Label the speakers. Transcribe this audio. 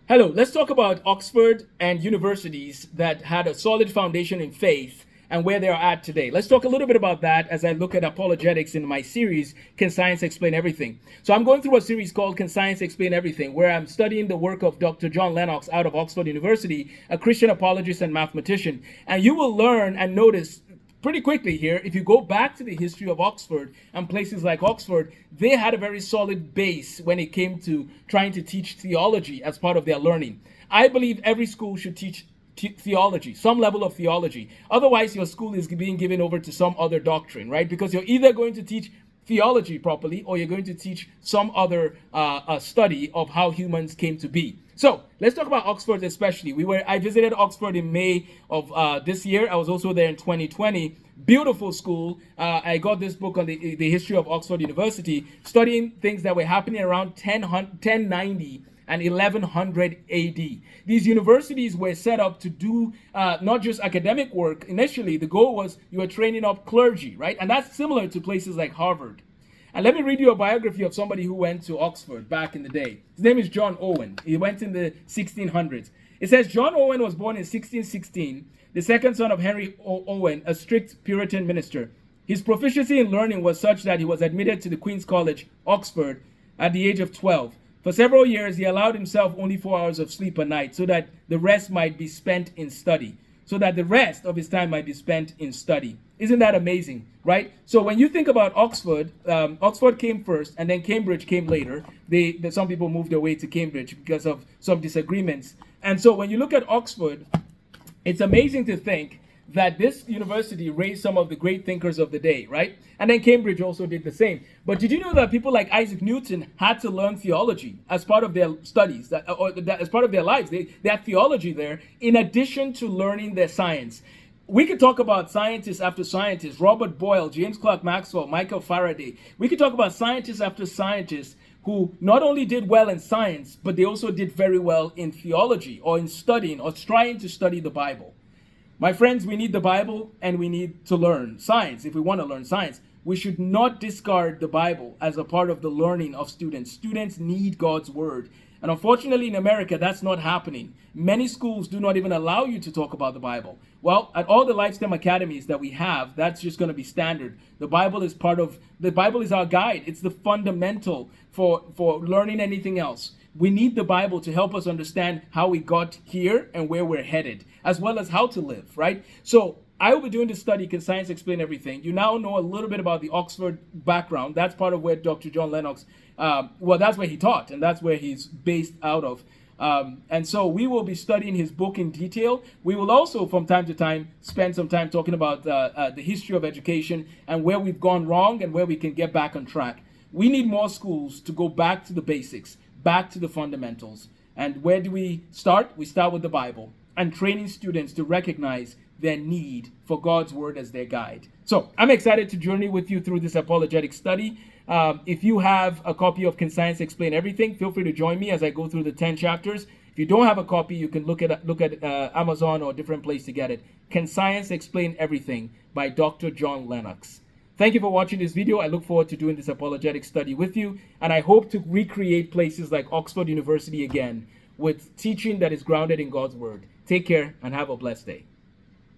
Speaker 1: Hello, let's talk about Oxford and universities that had a solid foundation in faith and where they are at today. Let's talk a little bit about that as I look at apologetics in my series, Can Science Explain Everything? So I'm going through a series called Can Science Explain Everything, where I'm studying the work of Dr. John Lennox out of Oxford University, a Christian apologist and mathematician. And you will learn and notice pretty quickly here, if you go back to the history of Oxford and places like Oxford, they had a very solid base when it came to trying to teach theology as part of their learning. I believe every school should teach theology, some level of theology. Otherwise, your school is being given over to some other doctrine, right? Because you're either going to teach theology properly or you're going to teach some other study of how humans came to be. So let's talk about Oxford especially. I visited Oxford in May of this year. I was also there in 2020. Beautiful school. I got this book on the history of Oxford University, studying things that were happening around 1090 and 1100 AD. These universities were set up to do not just academic work. Initially, the goal was you were training up clergy, right? And that's similar to places like Harvard. And let me read you a biography of somebody who went to Oxford back in the day. His name is John Owen. He went in the 1600s. It says John Owen was born in 1616, the second son of Henry Owen, a strict Puritan minister. His proficiency in learning was such that he was admitted to the Queen's College, Oxford, at the age of 12. For several years, he allowed himself only 4 hours of sleep a night so that the rest might be spent in study. So that the rest of his time might be spent in study. Isn't that amazing, right? So when you think about Oxford, Oxford came first and then Cambridge came later. Some people moved their way to Cambridge because of some disagreements. And so when you look at Oxford, it's amazing to think that this university raised some of the great thinkers of the day, right? And then Cambridge also did the same. But did you know that people like Isaac Newton had to learn theology as part of their studies, as part of their lives? They had theology there in addition to learning their science. We could talk about scientists after scientists, Robert Boyle, James Clerk Maxwell, Michael Faraday. We could talk about scientists after scientists who not only did well in science, but they also did very well in theology or in studying or trying to study the Bible. My friends, we need the Bible and we need to learn science. If we want to learn science, we should not discard the Bible as a part of the learning of students. Students need God's word. And unfortunately in America, that's not happening. Many schools do not even allow you to talk about the Bible. Well, at all the Lifestem academies that we have, that's just going to be standard. The Bible is our guide. It's the fundamental for learning anything else. We need the Bible to help us understand how we got here and where we're headed, as well as how to live, right? So I will be doing this study, Can Science Explain Everything? You now know a little bit about the Oxford background. That's part of where Dr. John Lennox, that's where he taught, and that's where he's based out of. And so we will be studying his book in detail. We will also, from time to time, spend some time talking about the history of education and where we've gone wrong and where we can get back on track. We need more schools to go back to the basics, back to the fundamentals. And where do we start? We start with the Bible and training students to recognize their need for God's word as their guide. So I'm excited to journey with you through this apologetic study. If you have a copy of Can Science Explain Everything, feel free to join me as I go through the 10 chapters. If you don't have a copy, you can look at Amazon or a different place to get it. Can Science Explain Everything by Dr. John Lennox. Thank you for watching this video. I look forward to doing this apologetic study with you, and I hope to recreate places like Oxford University again with teaching that is grounded in God's word. Take care and have a blessed day.